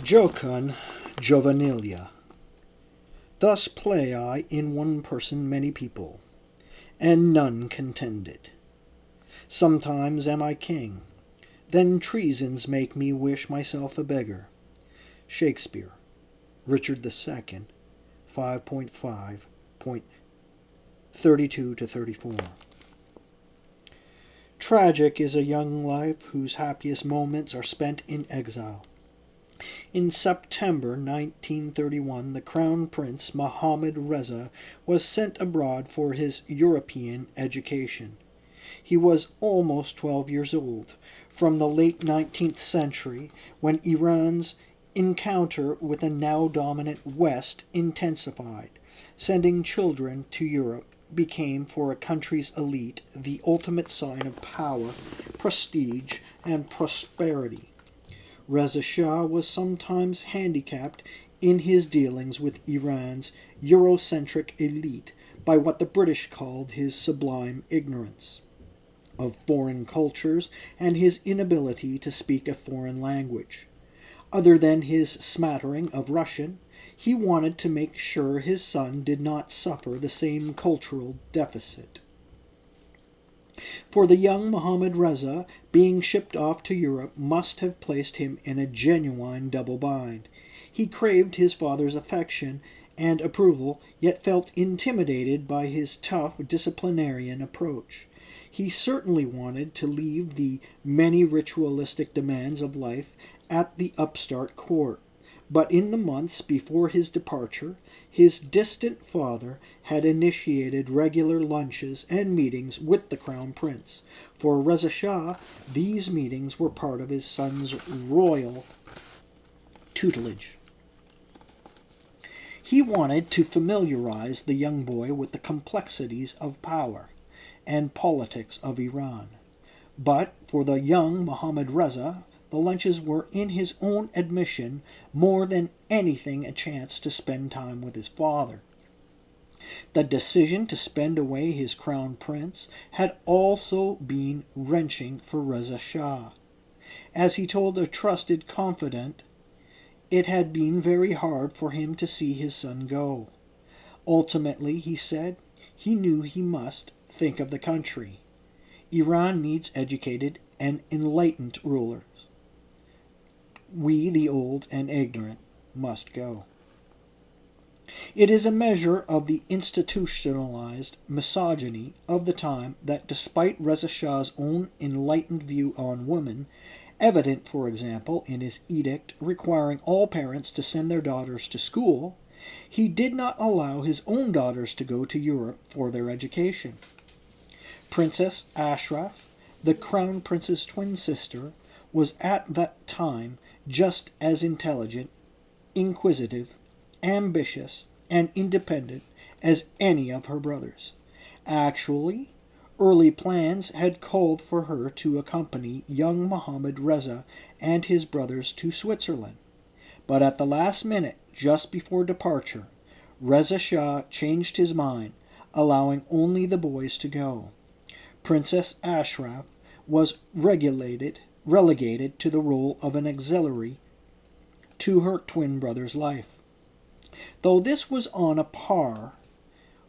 Jocund juvenilia. Thus play I in one person many people, and none contended. Sometimes am I king, then treasons make me wish myself a beggar. Shakespeare, Richard II, 5.5.32 to 34. Tragic is a young life whose happiest moments are spent in exile. In September 1931, the Crown Prince Mohammad Reza was sent abroad for his European education. He was almost 12 years old. From the late 19th century, when Iran's encounter with the now dominant West intensified, sending children to Europe became for a country's elite the ultimate sign of power, prestige, and prosperity. Reza Shah was sometimes handicapped in his dealings with Iran's Eurocentric elite by what the British called his sublime ignorance of foreign cultures and his inability to speak a foreign language. Other than his smattering of Russian, he wanted to make sure his son did not suffer the same cultural deficit. For the young Mohammad Reza, being shipped off to Europe must have placed him in a genuine double bind. He craved his father's affection and approval, yet felt intimidated by his tough disciplinarian approach. He certainly wanted to leave the many ritualistic demands of life at the upstart court. But in the months before his departure, his distant father had initiated regular lunches and meetings with the Crown Prince. For Reza Shah, these meetings were part of his son's royal tutelage. He wanted to familiarize the young boy with the complexities of power and politics of Iran. But for the young Mohammad Reza, the lunches were, in his own admission, more than anything a chance to spend time with his father. The decision to spend away his crown prince had also been wrenching for Reza Shah. As he told a trusted confidant, it had been very hard for him to see his son go. Ultimately, he said, he knew he must think of the country. Iran needs educated and enlightened rulers. We, the old and ignorant, must go. It is a measure of the institutionalized misogyny of the time that despite Reza Shah's own enlightened view on women, evident, for example, in his edict requiring all parents to send their daughters to school, he did not allow his own daughters to go to Europe for their education. Princess Ashraf, the Crown Prince's twin sister, was at that time just as intelligent, inquisitive, ambitious, and independent as any of her brothers. Actually, early plans had called for her to accompany young Mohammad Reza and his brothers to Switzerland. But at the last minute, just before departure, Reza Shah changed his mind, allowing only the boys to go. Princess Ashraf was relegated to the role of an auxiliary to her twin brother's life. Though this was on a par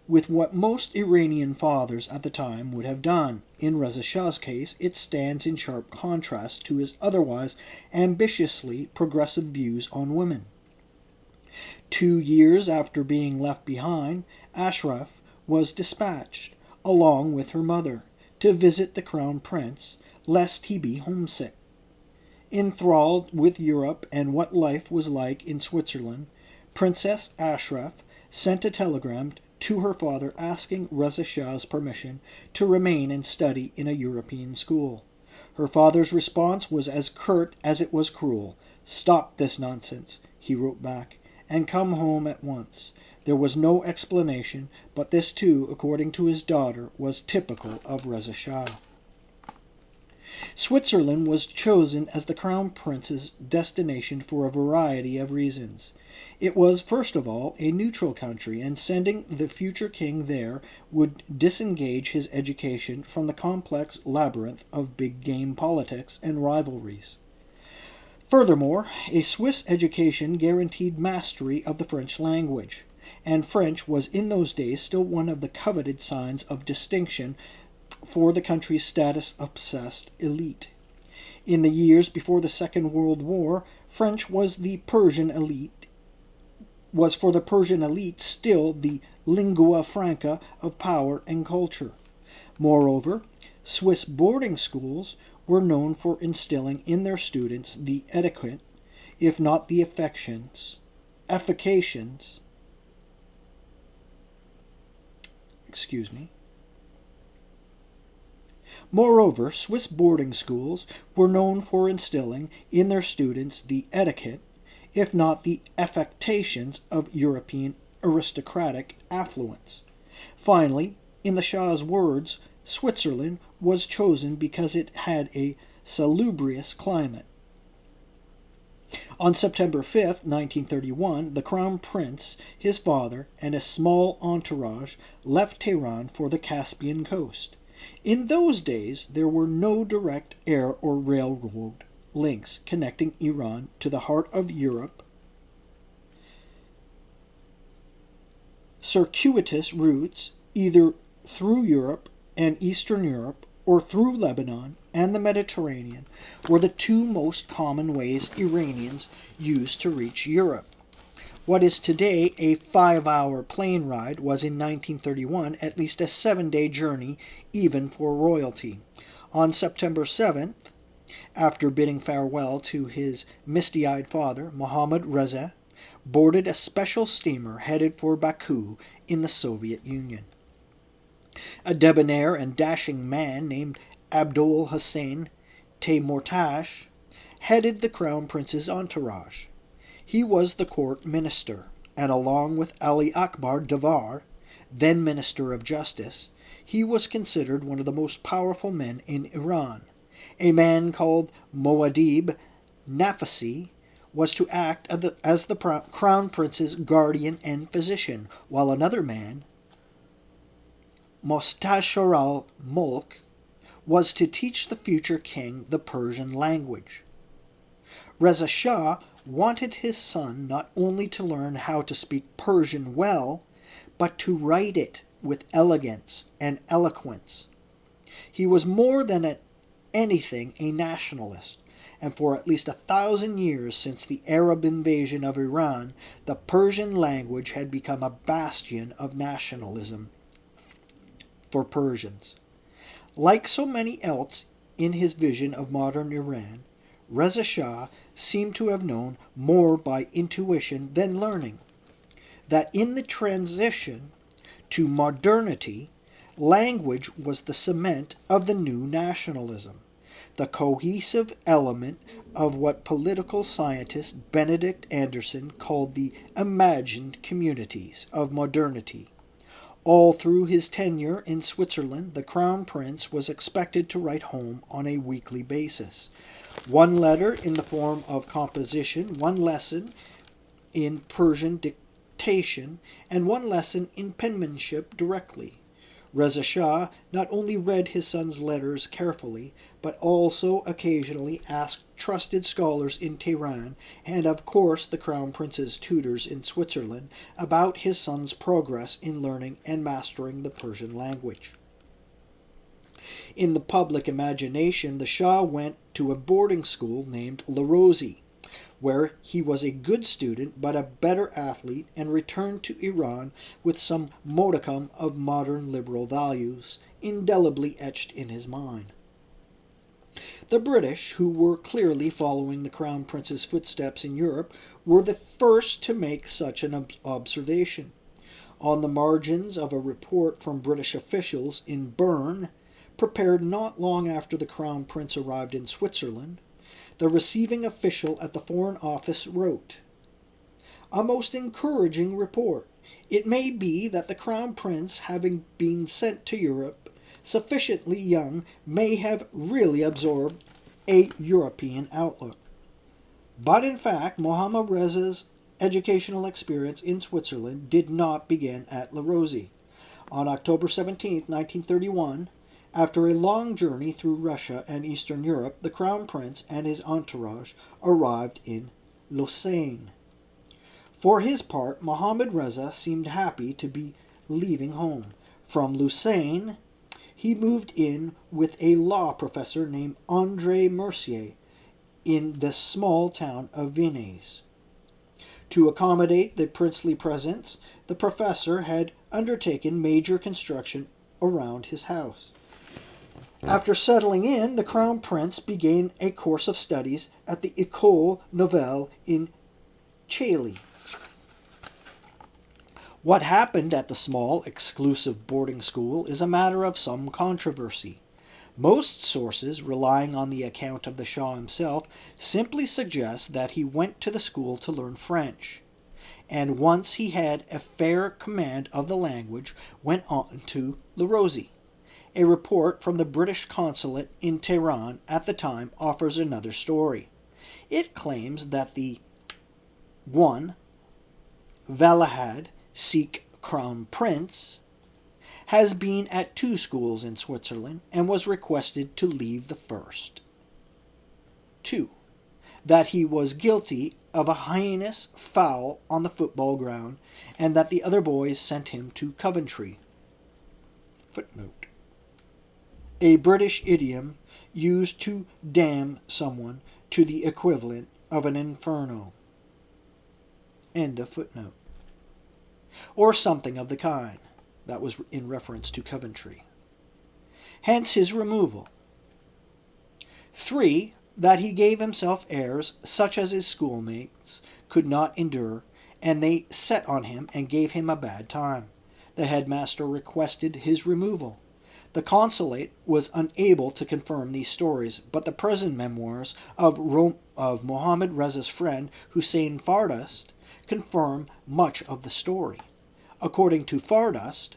with what most Iranian fathers at the time would have done, in Reza Shah's case it stands in sharp contrast to his otherwise ambitiously progressive views on women. 2 years after being left behind, Ashraf was dispatched, along with her mother, to visit the Crown Prince, lest he be homesick. Enthralled with Europe and what life was like in Switzerland, Princess Ashraf sent a telegram to her father asking Reza Shah's permission to remain and study in a European school. Her father's response was as curt as it was cruel. "Stop this nonsense," he wrote back, "and come home at once." There was no explanation, but this too, according to his daughter, was typical of Reza Shah. Switzerland was chosen as the Crown Prince's destination for a variety of reasons. It was, first of all, a neutral country, and sending the future king there would disengage his education from the complex labyrinth of big game politics and rivalries. Furthermore, a Swiss education guaranteed mastery of the French language, and French was in those days still one of the coveted signs of distinction for the country's status-obsessed elite. In the years before the Second World War, French was for the Persian elite still the lingua franca of power and culture. Moreover, Swiss boarding schools were known for instilling in their students the etiquette, if not the affectations, Moreover, Swiss boarding schools were known for instilling in their students the etiquette, if not the affectations, of European aristocratic affluence. Finally, in the Shah's words, Switzerland was chosen because it had a salubrious climate. On September 5, 1931, the Crown Prince, his father, and a small entourage left Tehran for the Caspian coast. In those days, there were no direct air or railroad links connecting Iran to the heart of Europe. Circuitous routes, either through Europe and Eastern Europe or through Lebanon and the Mediterranean, were the two most common ways Iranians used to reach Europe. What is today a 5-hour plane ride was in 1931 at least a 7-day journey, even for royalty. On September 7th, after bidding farewell to his misty-eyed father, Mohammad Reza boarded a special steamer headed for Baku in the Soviet Union. A debonair and dashing man named Abdul Hussein Teymourtash headed the Crown Prince's entourage. He was the court minister, and along with Ali Akbar Davar, then Minister of Justice, he was considered one of the most powerful men in Iran. A man called Moadib Nafisi was to act as the Crown Prince's guardian and physician, while another man, Mostashar al-Mulk, was to teach the future king the Persian language. Reza Shah wanted his son not only to learn how to speak Persian well, but to write it with elegance and eloquence. He was more than anything a nationalist, and for at least 1,000 years since the Arab invasion of Iran, the Persian language had become a bastion of nationalism for Persians. Like so many else in his vision of modern Iran, Reza Shah seemed to have known more by intuition than learning, that in the transition to modernity, language was the cement of the new nationalism, the cohesive element of what political scientist Benedict Anderson called the imagined communities of modernity. All through his tenure in Switzerland, the Crown Prince was expected to write home on a weekly basis. One letter in the form of composition, one lesson in Persian dictation, and one lesson in penmanship directly. Reza Shah not only read his son's letters carefully, but also occasionally asked trusted scholars in Tehran, and of course the Crown Prince's tutors in Switzerland, about his son's progress in learning and mastering the Persian language. In the public imagination, the Shah went to a boarding school named Larosi, where he was a good student but a better athlete, and returned to Iran with some modicum of modern liberal values indelibly etched in his mind. The British, who were clearly following the Crown Prince's footsteps in Europe, were the first to make such an observation. On the margins of a report from British officials in Bern, prepared not long after the Crown Prince arrived in Switzerland, the receiving official at the Foreign Office wrote, "A most encouraging report. It may be that the Crown Prince, having been sent to Europe sufficiently young, may have really absorbed a European outlook." But in fact, Mohammad Reza's educational experience in Switzerland did not begin at Larosi. On October 17, 1931, After a long journey through Russia and Eastern Europe, the Crown Prince and his entourage arrived in Lausanne. For his part, Mohammad Reza seemed happy to be leaving home. From Lausanne, he moved in with a law professor named André Mercier in the small town of Vinnes. To accommodate the princely presence, the professor had undertaken major construction around his house. After settling in, the Crown Prince began a course of studies at the École Nouvelle in Chailly. What happened at the small, exclusive boarding school is a matter of some controversy. Most sources, relying on the account of the Shah himself, simply suggest that he went to the school to learn French, and once he had a fair command of the language, went on to Le Rosey. A report from the British consulate in Tehran at the time offers another story. It claims that the 1. Valahad Sikh Crown Prince has been at 2 schools in Switzerland and was requested to leave the first. 2. That he was guilty of a heinous foul on the football ground and that the other boys sent him to Coventry. Footnote. A British idiom used to damn someone to the equivalent of an inferno. End of footnote. Or something of the kind. That was in reference to Coventry. Hence his removal. 3. That he gave himself airs such as his schoolmates could not endure, and they set on him and gave him a bad time. The headmaster requested his removal. The consulate was unable to confirm these stories, but the prison memoirs of Mohammad Reza's friend Hussein Fardust confirm much of the story. According to Fardust,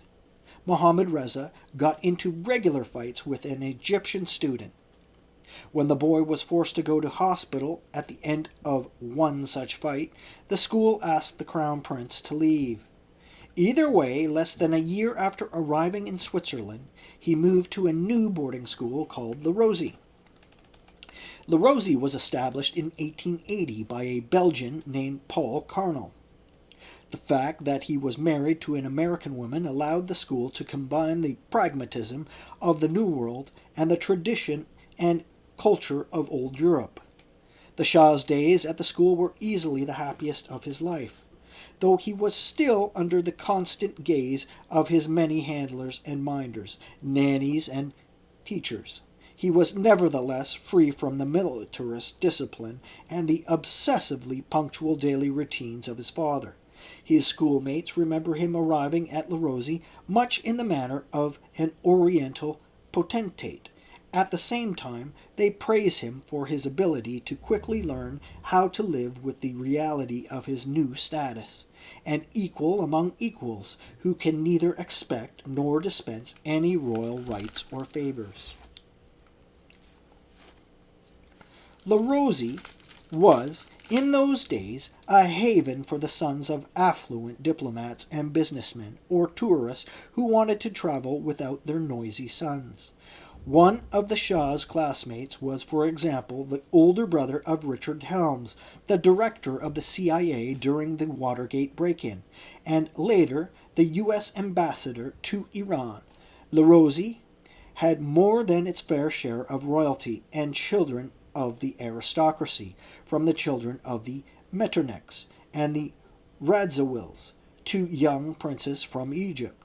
Mohammad Reza got into regular fights with an Egyptian student. When the boy was forced to go to hospital at the end of one such fight, the school asked the Crown Prince to leave. Either way, less than a year after arriving in Switzerland, he moved to a new boarding school called Le Rosey. Le Rosey was established in 1880 by a Belgian named Paul Carnel. The fact that he was married to an American woman allowed the school to combine the pragmatism of the New World and the tradition and culture of old Europe. The Shah's days at the school were easily the happiest of his life, though he was still under the constant gaze of his many handlers and minders, nannies and teachers. He was nevertheless free from the militarist discipline and the obsessively punctual daily routines of his father. His schoolmates remember him arriving at Le Rosey much in the manner of an oriental potentate. At the same time, they praise him for his ability to quickly learn how to live with the reality of his new status, an equal among equals who can neither expect nor dispense any royal rights or favors. Le Rosey was, in those days, a haven for the sons of affluent diplomats and businessmen or tourists who wanted to travel without their noisy sons. One of the Shah's classmates was, for example, the older brother of Richard Helms, the director of the CIA during the Watergate break-in, and later the U.S. ambassador to Iran. Le Rosey had more than its fair share of royalty and children of the aristocracy, from the children of the Metternichs and the Radziwills to young princes from Egypt.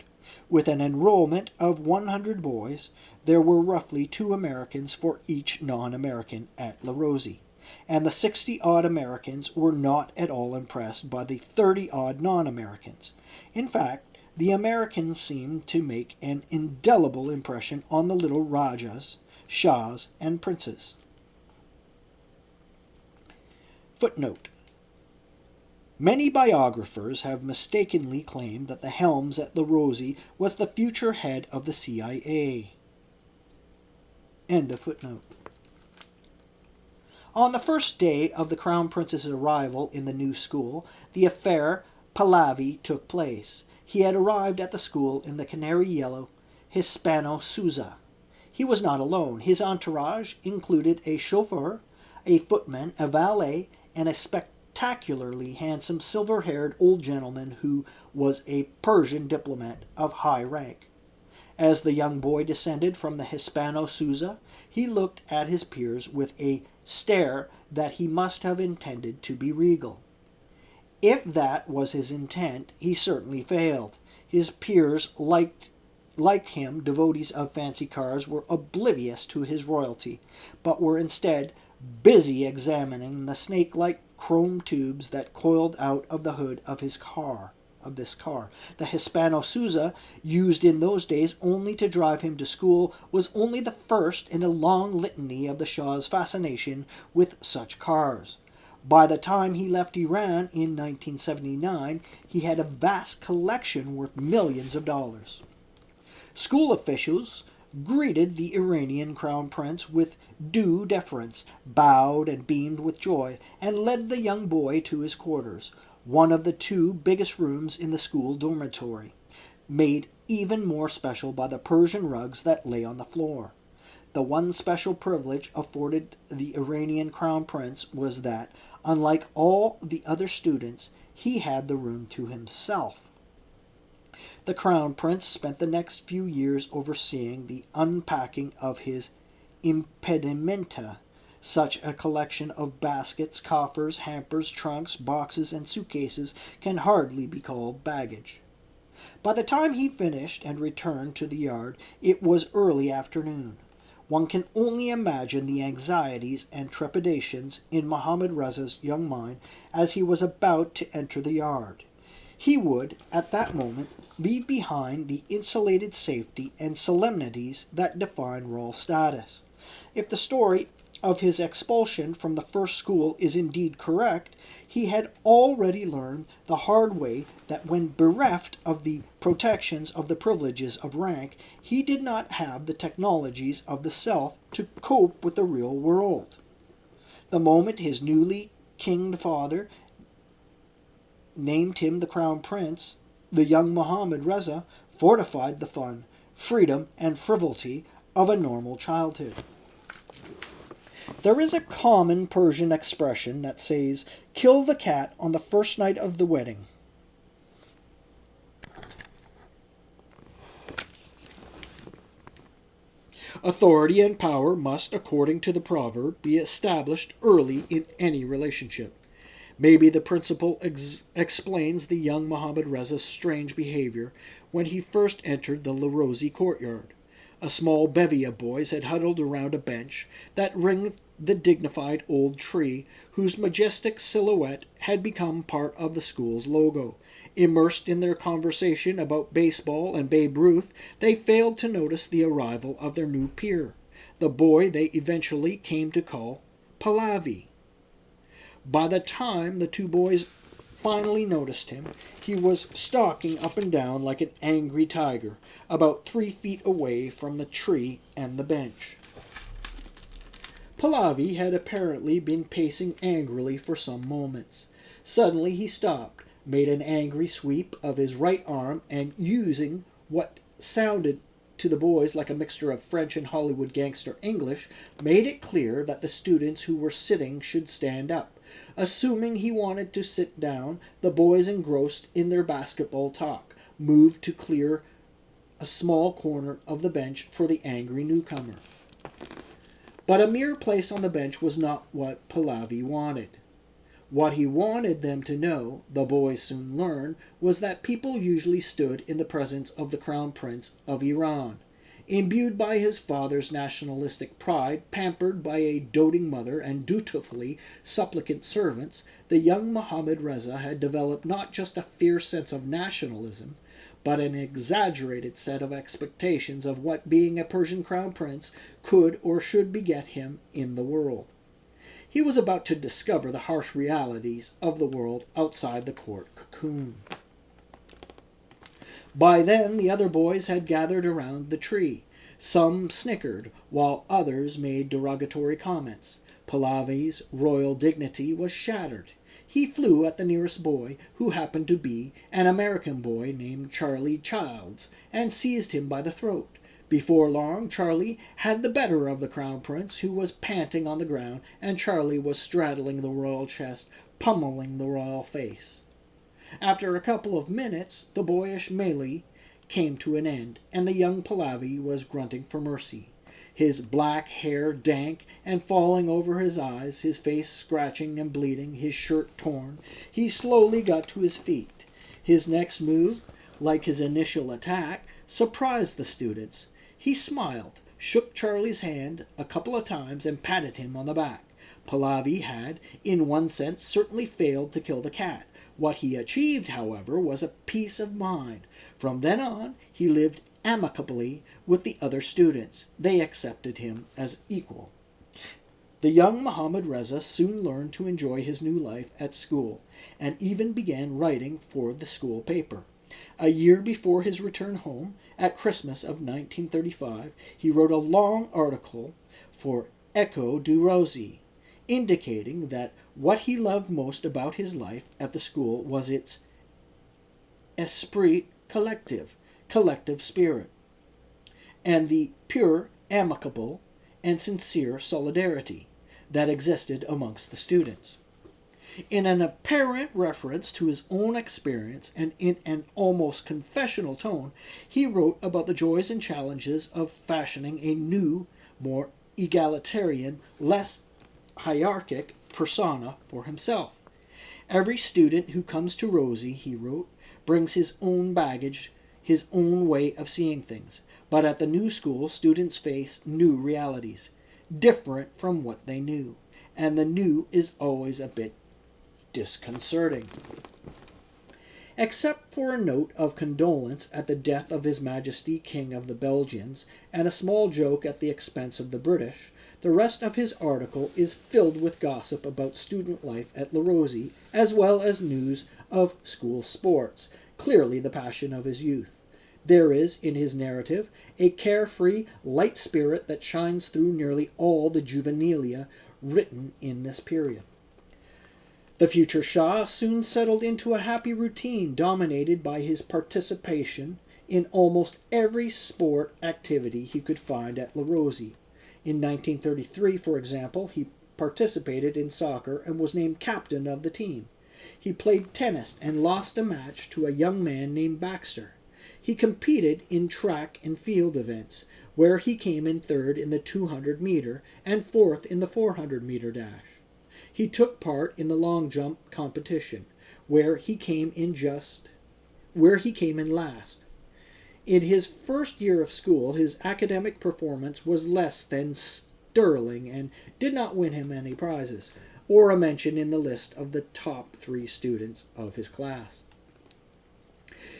With an enrollment of 100 boys, there were roughly 2 Americans for each non-American at Le Rosey, and the 60-odd Americans were not at all impressed by the 30-odd non-Americans. In fact, the Americans seemed to make an indelible impression on the little Rajas, Shahs, and princes. Footnote. Many biographers have mistakenly claimed that the Helms at Le Rosey was the future head of the CIA. End of footnote. On the first day of the Crown Prince's arrival in the new school, the affaire Pahlavi took place. He had arrived at the school in the canary-yellow Hispano Suiza. He was not alone. His entourage included a chauffeur, a footman, a valet, and a spectacularly handsome silver-haired old gentleman who was a Persian diplomat of high rank. As the young boy descended from the Hispano-Suiza, he looked at his peers with a stare that he must have intended to be regal. If that was his intent, he certainly failed. His peers, like him, devotees of fancy cars, were oblivious to his royalty, but were instead busy examining the snake-like chrome tubes that coiled out of the hood of this car. The Hispano-Suiza, used in those days only to drive him to school, was only the first in a long litany of the Shah's fascination with such cars. By the time he left Iran in 1979, he had a vast collection worth millions of dollars. School officials greeted the Iranian crown prince with due deference, bowed and beamed with joy, and led the young boy to his quarters, one of the two biggest rooms in the school dormitory, made even more special by the Persian rugs that lay on the floor. The one special privilege afforded the Iranian crown prince was that, unlike all the other students, he had the room to himself. The crown prince spent the next few years overseeing the unpacking of his impedimenta. Such a collection of baskets, coffers, hampers, trunks, boxes, and suitcases can hardly be called baggage. By the time he finished and returned to the yard, it was early afternoon. One can only imagine the anxieties and trepidations in Mohammad Reza's young mind as he was about to enter the yard. He would, at that moment, leave behind the insulated safety and solemnities that define royal status. If the story of his expulsion from the first school is indeed correct, he had already learned the hard way that when bereft of the protections of the privileges of rank, he did not have the technologies of the self to cope with the real world. The moment his newly kinged father named him the crown prince, the young Mohammad Reza fortified the fun, freedom, and frivolity of a normal childhood. There is a common Persian expression that says, "Kill the cat on the first night of the wedding." Authority and power must, according to the proverb, be established early in any relationship. Maybe the principle explains the young Mohammad Reza's strange behavior when he first entered the Larosi courtyard. A small bevy of boys had huddled around a bench that ringed the dignified old tree whose majestic silhouette had become part of the school's logo. Immersed in their conversation about baseball and Babe Ruth, they failed to notice the arrival of their new peer, the boy they eventually came to call Pahlavi. By the time the two boys finally noticed him, he was stalking up and down like an angry tiger, about 3 feet away from the tree and the bench. Pahlavi had apparently been pacing angrily for some moments. Suddenly he stopped, made an angry sweep of his right arm, and using what sounded to the boys like a mixture of French and Hollywood gangster English, made it clear that the students who were sitting should stand up. Assuming he wanted to sit down, the boys, engrossed in their basketball talk, moved to clear a small corner of the bench for the angry newcomer. But a mere place on the bench was not what Pahlavi wanted. What he wanted them to know, the boys soon learned, was that people usually stood in the presence of the Crown Prince of Iran. Imbued by his father's nationalistic pride, pampered by a doting mother and dutifully supplicant servants, the young Mohammad Reza had developed not just a fierce sense of nationalism, but an exaggerated set of expectations of what being a Persian crown prince could or should beget him in the world. He was about to discover the harsh realities of the world outside the court cocoon. By then, the other boys had gathered around the tree. Some snickered, while others made derogatory comments. Pahlavi's royal dignity was shattered. He flew at the nearest boy, who happened to be an American boy named Charlie Childs, and seized him by the throat. Before long, Charlie had the better of the Crown Prince, who was panting on the ground, and Charlie was straddling the royal chest, pummeling the royal face. After a couple of minutes, the boyish melee came to an end, and the young Pahlavi was grunting for mercy. His black hair dank and falling over his eyes, his face scratching and bleeding, his shirt torn, he slowly got to his feet. His next move, like his initial attack, surprised the students. He smiled, shook Charlie's hand a couple of times, and patted him on the back. Pahlavi had, in one sense, certainly failed to kill the cat. What he achieved, however, was a peace of mind. From then on, he lived amicably with the other students. They accepted him as equal. The young Mohammad Reza soon learned to enjoy his new life at school, and even began writing for the school paper. A year before his return home, at Christmas of 1935, he wrote a long article for Echo du Rosy, indicating that what he loved most about his life at the school was its esprit collectif, collective spirit, and the pure, amicable, and sincere solidarity that existed amongst the students. In an apparent reference to his own experience and in an almost confessional tone, he wrote about the joys and challenges of fashioning a new, more egalitarian, less hierarchic persona for himself. Every student who comes to Rosie, he wrote, brings his own baggage, his own way of seeing things. But at the new school, students face new realities, different from what they knew. And the new is always a bit disconcerting. Except for a note of condolence at the death of His Majesty King of the Belgians and a small joke at the expense of the British, the rest of his article is filled with gossip about student life at La Rosie, as well as news of school sports, clearly the passion of his youth. There is, in his narrative, a carefree, light spirit that shines through nearly all the juvenilia written in this period. The future Shah soon settled into a happy routine dominated by his participation in almost every sport activity he could find at La Rosie. In 1933, for example, he participated in soccer and was named captain of the team. He played tennis and lost a match to a young man named Baxter. He competed in track and field events, where he came in third in the 200-meter and fourth in the 400-meter dash. He took part in the long jump competition, where he came in last. In his first year of school, his academic performance was less than sterling and did not win him any prizes, or a mention in the list of the top 3 students of his class.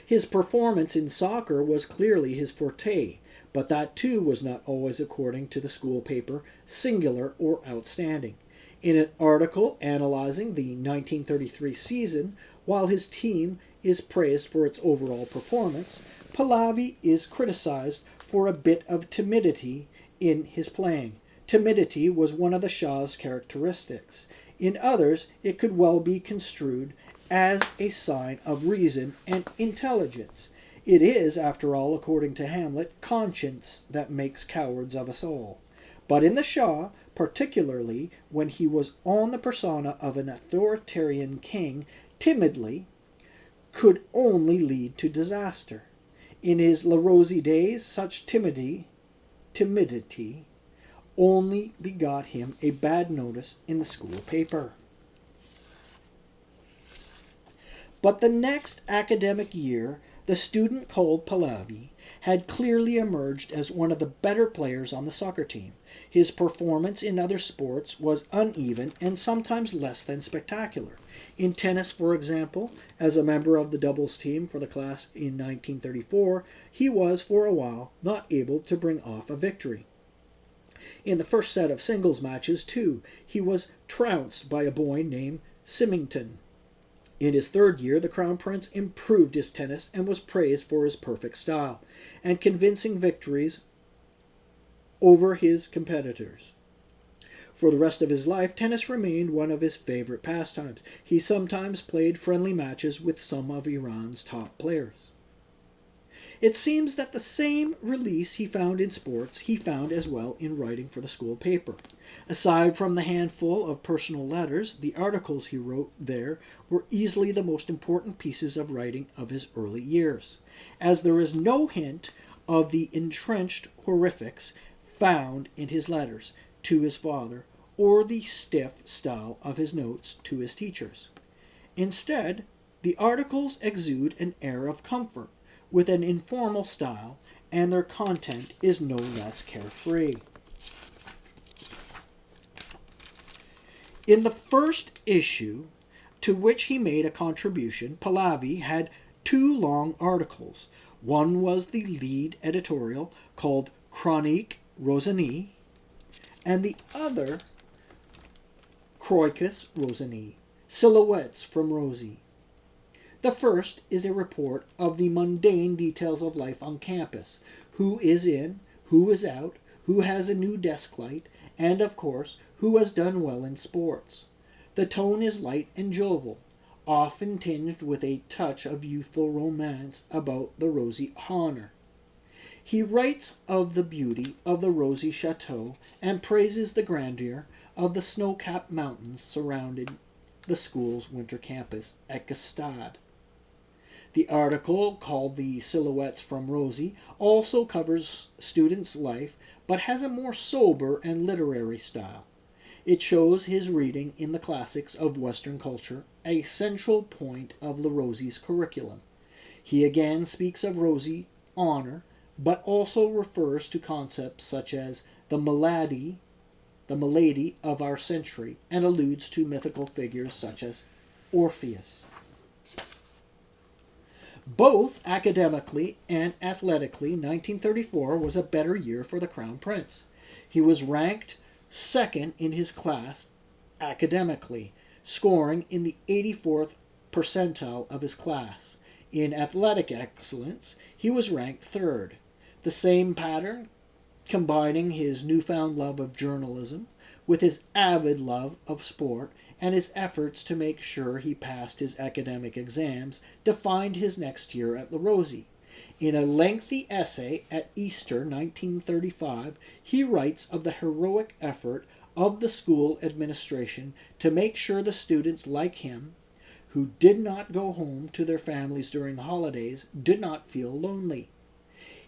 His performance in soccer was clearly his forte, but that too was not always, according to the school paper, singular or outstanding. In an article analyzing the 1933 season, while his team is praised for its overall performance, Pahlavi is criticized for a bit of timidity in his playing. Timidity was one of the Shah's characteristics. In others, it could well be construed as a sign of reason and intelligence. It is, after all, according to Hamlet, conscience that makes cowards of us all. But in the Shah, particularly when he was on the persona of an authoritarian king, timidly could only lead to disaster. In his La Rosie days, such timidity only begot him a bad notice in the school paper. But the next academic year, the student called Pahlavi had clearly emerged as one of the better players on the soccer team. His performance in other sports was uneven and sometimes less than spectacular. In tennis, for example, as a member of the doubles team for the class in 1934, he was for a while not able to bring off a victory. In the first set of singles matches, too, he was trounced by a boy named Symington. In his third year, the Crown Prince improved his tennis and was praised for his perfect style and convincing victories over his competitors. For the rest of his life, tennis remained one of his favorite pastimes. He sometimes played friendly matches with some of Iran's top players. It seems that the same release he found in sports, he found as well in writing for the school paper. Aside from the handful of personal letters, the articles he wrote there were easily the most important pieces of writing of his early years, as there is no hint of the entrenched horrifics found in his letters to his father or the stiff style of his notes to his teachers. Instead, the articles exude an air of comfort, with an informal style, and their content is no less carefree. In the first issue, to which he made a contribution, Pahlavi had two long articles. One was the lead editorial called Chronique Rosany, and the other Croicus Rosany, Silhouettes from Rosie. The first is a report of the mundane details of life on campus: who is in, who is out, who has a new desk light, and, of course, who has done well in sports. The tone is light and jovial, often tinged with a touch of youthful romance about the Rosie honor. He writes of the beauty of the Rosie Chateau and praises the grandeur of the snow-capped mountains surrounding the school's winter campus at Gstaad. The article, called the Silhouettes from Rosie, also covers students' life, but has a more sober and literary style. It shows his reading in the classics of Western culture, a central point of the Rosie's curriculum. He again speaks of Rosie honor, but also refers to concepts such as the malady of our century, and alludes to mythical figures such as Orpheus. Both academically and athletically, 1934 was a better year for the Crown Prince. He was ranked second in his class academically, scoring in the 84th percentile of his class. In athletic excellence, he was ranked third. The same pattern, combining his newfound love of journalism with his avid love of sport and his efforts to make sure he passed his academic exams, defined his next year at La Rosie. In a lengthy essay at Easter 1935, he writes of the heroic effort of the school administration to make sure the students like him, who did not go home to their families during the holidays, did not feel lonely.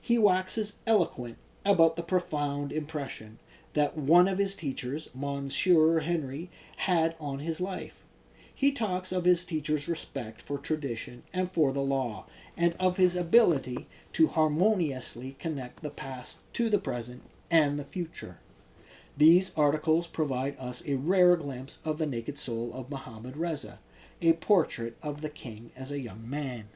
He waxes eloquent about the profound impression that one of his teachers, Monsieur Henry, had on his life. He talks of his teacher's respect for tradition and for the law, and of his ability to harmoniously connect the past to the present and the future. These articles provide us a rare glimpse of the naked soul of Mohammad Reza, a portrait of the king as a young man.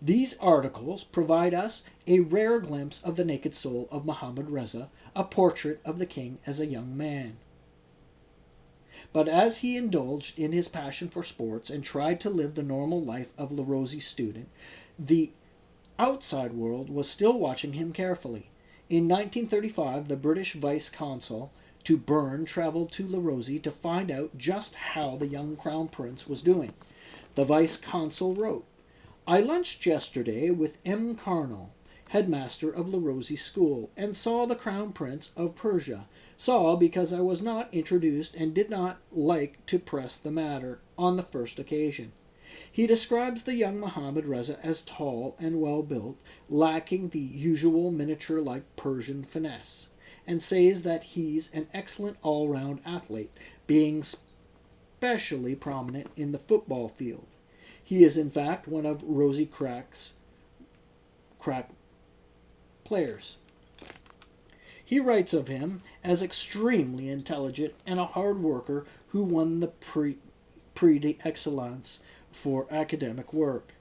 These articles provide us a rare glimpse of the naked soul of Mohammad Reza, a portrait of the king as a young man. But as he indulged in his passion for sports and tried to live the normal life of La Rosie student, the outside world was still watching him carefully. In 1935, the British vice-consul to Bern traveled to La Rosie to find out just how the young crown prince was doing. The vice-consul wrote, "I lunched yesterday with M. Carnell, headmaster of La Rosie School, and saw the Crown Prince of Persia. Saw because I was not introduced and did not like to press the matter on the first occasion. He describes the young Mohammad Reza as tall and well-built, lacking the usual miniature-like Persian finesse, and says that he's an excellent all-round athlete, being specially prominent in the football field. He is, in fact, one of Rosie crack players. He writes of him as extremely intelligent and a hard worker who won the Prix d'Excellence for academic work.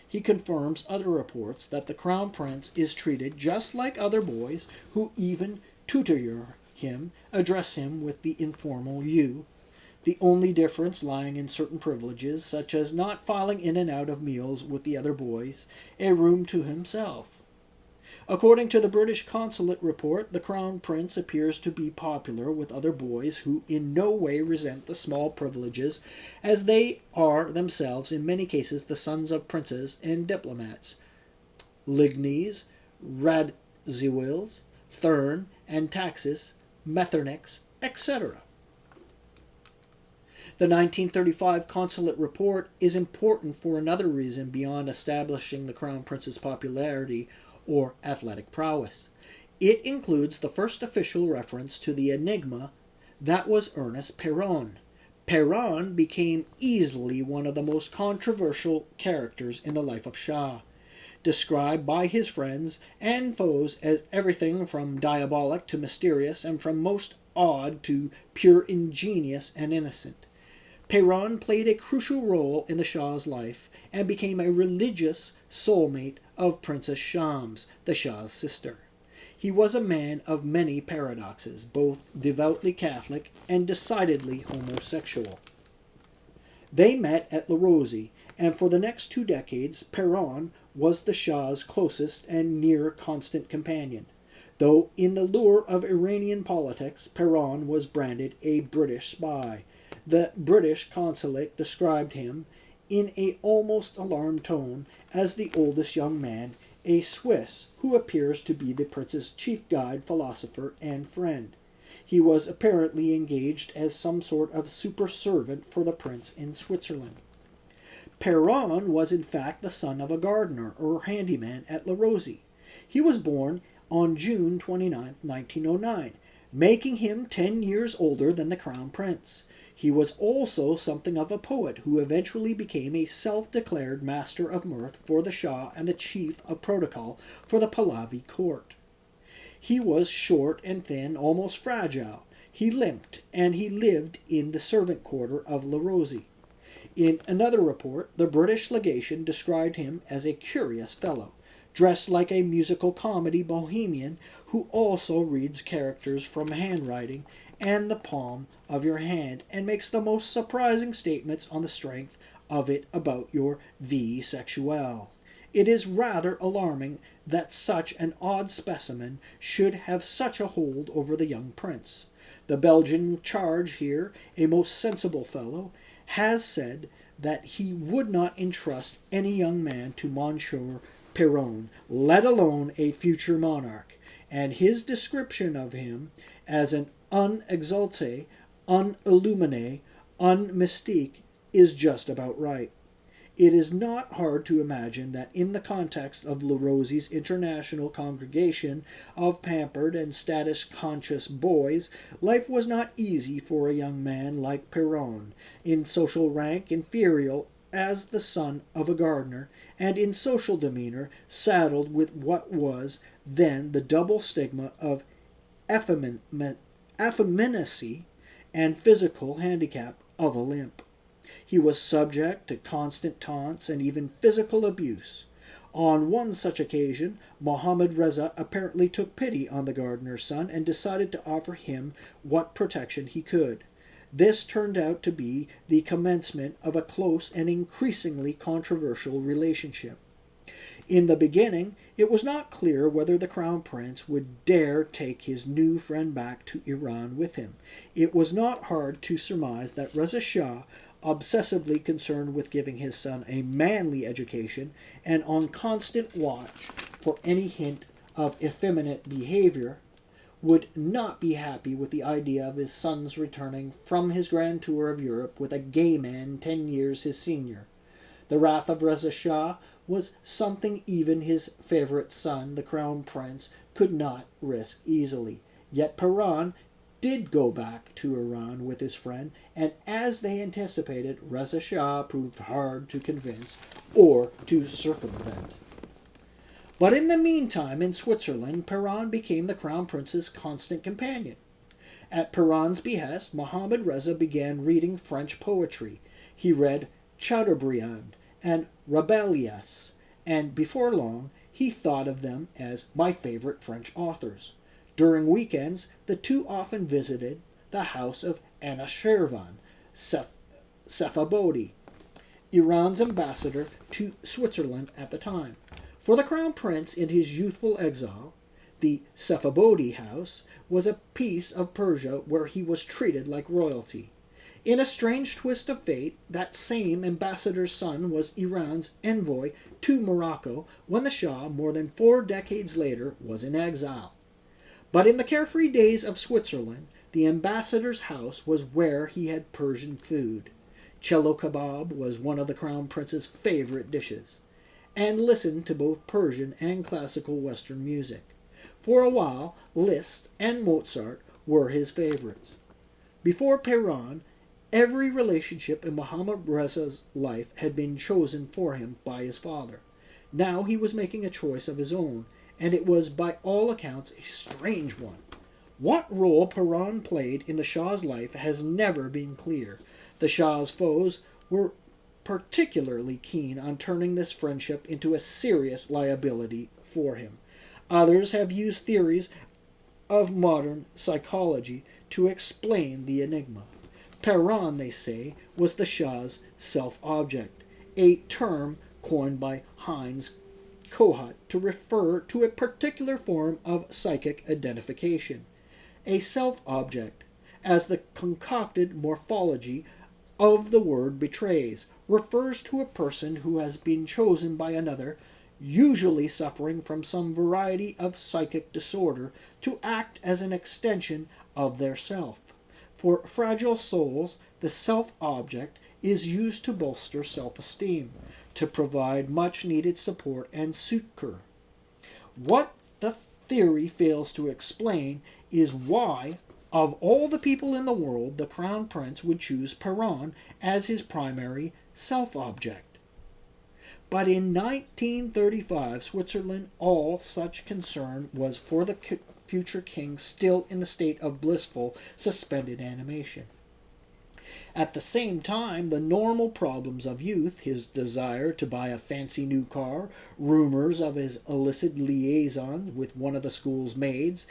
He confirms other reports that the Crown Prince is treated just like other boys who even tutor him, address him with the informal you, the only difference lying in certain privileges, such as not filing in and out of meals with the other boys, a room to himself. According to the British consulate report, the Crown Prince appears to be popular with other boys who in no way resent the small privileges, as they are themselves in many cases the sons of princes and diplomats. Lignes, Radziwills, Thurn, and Taxis, Metternich, etc. The 1935 consulate report is important for another reason beyond establishing the Crown Prince's popularity or athletic prowess. It includes the first official reference to the enigma that was Ernest Péron. Péron became easily one of the most controversial characters in the life of Shah, described by his friends and foes as everything from diabolic to mysterious and from most odd to pure ingenious and innocent. Péron played a crucial role in the Shah's life and became a religious soulmate of Princess Shams, the Shah's sister. He was a man of many paradoxes, both devoutly Catholic and decidedly homosexual. They met at Larosi, and for the next 2 decades Péron was the Shah's closest and near constant companion. Though in the lure of Iranian politics, Péron was branded a British spy. The British consulate described him, in an almost alarmed tone, as the oldest young man, a Swiss, who appears to be the prince's chief guide, philosopher, and friend. He was apparently engaged as some sort of super-servant for the prince in Switzerland. Péron was in fact the son of a gardener or handyman at Larosi. He was born on June 29, 1909, making him 10 years older than the Crown Prince. He was also something of a poet, who eventually became a self-declared master of mirth for the Shah and the chief of protocol for the Pahlavi court. He was short and thin, almost fragile. He limped, and he lived in the servant quarter of Larosi. In another report, the British legation described him as a curious fellow, dressed like a musical comedy bohemian who also reads characters from handwriting and the palm of your hand and makes the most surprising statements on the strength of it about your vie sexuelle. It is rather alarming that such an odd specimen should have such a hold over the young prince. The Belgian charge here, a most sensible fellow, has said that he would not entrust any young man to Monsieur Péron, let alone a future monarch, and his description of him as an unexalté, unilluminé, unmystique is just about right. It is not hard to imagine that in the context of Larosi's international congregation of pampered and status-conscious boys, life was not easy for a young man like Péron, in social rank inferior as the son of a gardener, and in social demeanor saddled with what was then the double stigma of effeminacy and physical handicap of a limp. He was subject to constant taunts and even physical abuse. On one such occasion, Mohammad Reza apparently took pity on the gardener's son and decided to offer him what protection he could. This turned out to be the commencement of a close and increasingly controversial relationship. In the beginning, it was not clear whether the Crown Prince would dare take his new friend back to Iran with him. It was not hard to surmise that Reza Shah, obsessively concerned with giving his son a manly education and on constant watch for any hint of effeminate behavior, would not be happy with the idea of his son's returning from his grand tour of Europe with a gay man 10 years his senior. The wrath of Reza Shah was something even his favorite son, the Crown Prince, could not risk easily. Yet Péron did go back to Iran with his friend, and as they anticipated, Reza Shah proved hard to convince or to circumvent. But in the meantime, in Switzerland, Péron became the Crown Prince's constant companion. At Péron's behest, Mohammad Reza began reading French poetry. He read Chateaubriand and Rabelais, and before long he thought of them as my favorite French authors. During weekends, the two often visited the house of Anushirvan Sefabodi, Iran's ambassador to Switzerland at the time. For the Crown Prince in his youthful exile, the Cephabodi house was a piece of Persia where he was treated like royalty. In a strange twist of fate, that same ambassador's son was Iran's envoy to Morocco when the Shah, more than 4 decades later, was in exile. But in the carefree days of Switzerland, the ambassador's house was where he had Persian food. Cello kebab was one of the Crown Prince's favorite dishes, and listened to both Persian and classical Western music. For a while, Liszt and Mozart were his favorites. Before Peran, every relationship in Mohammad Reza's life had been chosen for him by his father. Now he was making a choice of his own, and it was by all accounts a strange one. What role Peran played in the Shah's life has never been clear. The Shah's foes were particularly keen on turning this friendship into a serious liability for him. Others have used theories of modern psychology to explain the enigma. Peran, they say, was the Shah's self-object, a term coined by Heinz Kohut to refer to a particular form of psychic identification. A self-object, as the concocted morphology of the word betrays, refers to a person who has been chosen by another, usually suffering from some variety of psychic disorder, to act as an extension of their self. For fragile souls, the self-object is used to bolster self-esteem, to provide much-needed support and succor. What the theory fails to explain is why, of all the people in the world, the Crown Prince would choose Peran as his primary self-object. But in 1935, Switzerland, all such concern was for the future king still in the state of blissful, suspended animation. At the same time, the normal problems of youth, his desire to buy a fancy new car, rumors of his illicit liaisons with one of the school's maids,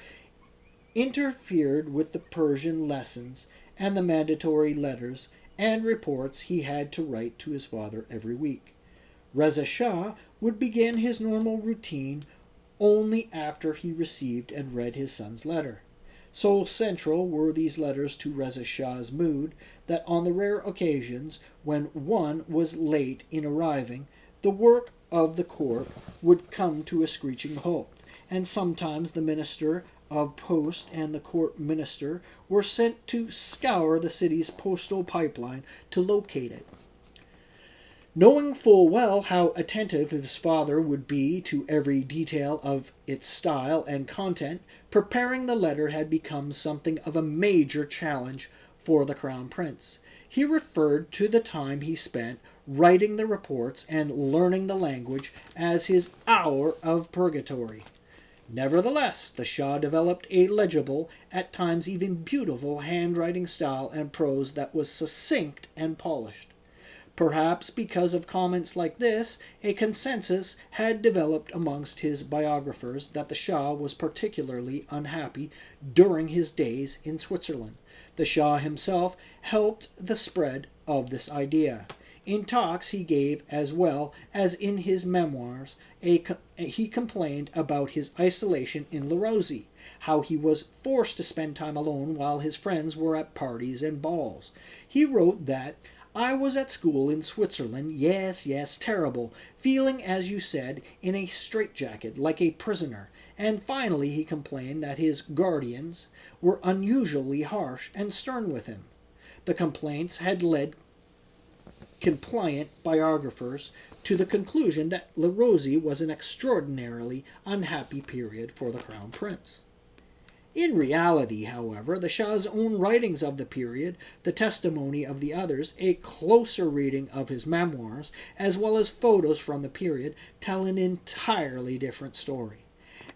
interfered with the Persian lessons and the mandatory letters and reports he had to write to his father every week. Reza Shah would begin his normal routine only after he received and read his son's letter. So central were these letters to Reza Shah's mood that on the rare occasions when one was late in arriving, the work of the court would come to a screeching halt, and sometimes the minister of post and the court minister were sent to scour the city's postal pipeline to locate it. Knowing full well how attentive his father would be to every detail of its style and content, preparing the letter had become something of a major challenge for the Crown Prince. He referred to the time he spent writing the reports and learning the language as his hour of purgatory. Nevertheless, the Shah developed a legible, at times even beautiful, handwriting style and prose that was succinct and polished. Perhaps because of comments like this, a consensus had developed amongst his biographers that the Shah was particularly unhappy during his days in Switzerland. The Shah himself helped the spread of this idea. In talks he gave, as well as in his memoirs, he complained about his isolation in Larosi, how he was forced to spend time alone while his friends were at parties and balls. He wrote that, "I was at school in Switzerland, yes, terrible, feeling, as you said, in a straitjacket, like a prisoner." And finally he complained that his guardians were unusually harsh and stern with him. The complaints had led compliant biographers to the conclusion that Larosi was an extraordinarily unhappy period for the Crown Prince. In reality, however, the Shah's own writings of the period, the testimony of the others, a closer reading of his memoirs, as well as photos from the period, tell an entirely different story.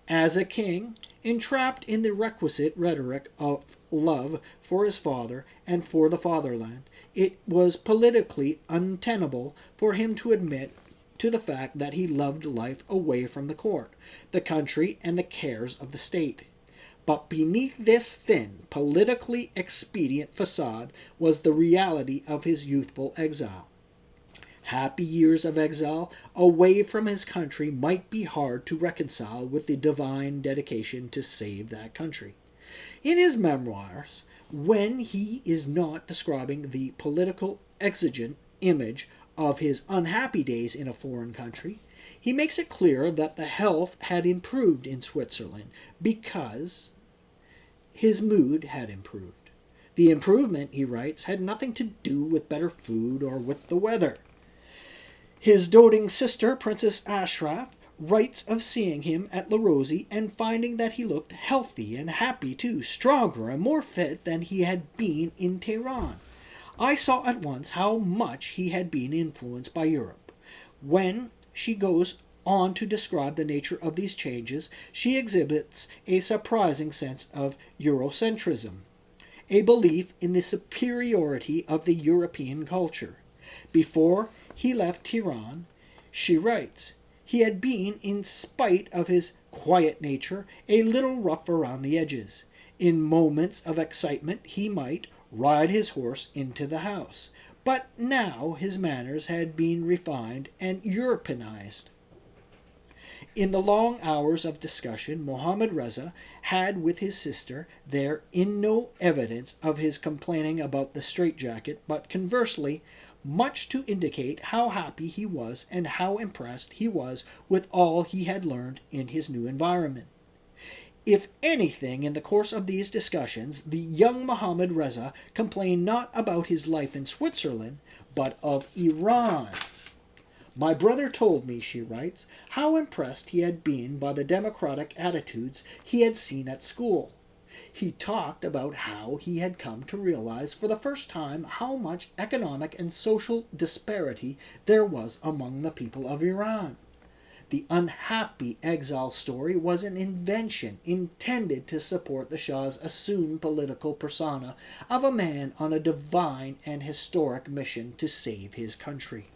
As a king, entrapped in the requisite rhetoric of love for his father and for the fatherland, it was politically untenable for him to admit to the fact that he loved life away from the court, the country, and the cares of the state. But beneath this thin, politically expedient facade was the reality of his youthful exile. Happy years of exile away from his country might be hard to reconcile with the divine dedication to save that country. In his memoirs, when he is not describing the political exigent image of his unhappy days in a foreign country, he makes it clear that the health had improved in Switzerland because his mood had improved. The improvement, he writes, had nothing to do with better food or with the weather. His doting sister, Princess Ashraf, writes of seeing him at La Rosie and finding that he looked healthy and happy too, stronger and more fit than he had been in Tehran. I saw at once how much he had been influenced by Europe. When she goes on to describe the nature of these changes, she exhibits a surprising sense of Eurocentrism, a belief in the superiority of the European culture. Before he left Tehran, she writes, he had been, in spite of his quiet nature, a little rough around the edges. In moments of excitement he might ride his horse into the house, but now his manners had been refined and Europeanized. In the long hours of discussion Mohammad Reza had with his sister there in no evidence of his complaining about the straitjacket, but conversely much to indicate how happy he was and how impressed he was with all he had learned in his new environment. If anything, in the course of these discussions, the young Mohammad Reza complained not about his life in Switzerland, but of Iran. My brother told me, she writes, how impressed he had been by the democratic attitudes he had seen at school. He talked about how he had come to realize for the first time how much economic and social disparity there was among the people of Iran. The unhappy exile story was an invention intended to support the Shah's assumed political persona of a man on a divine and historic mission to save his country.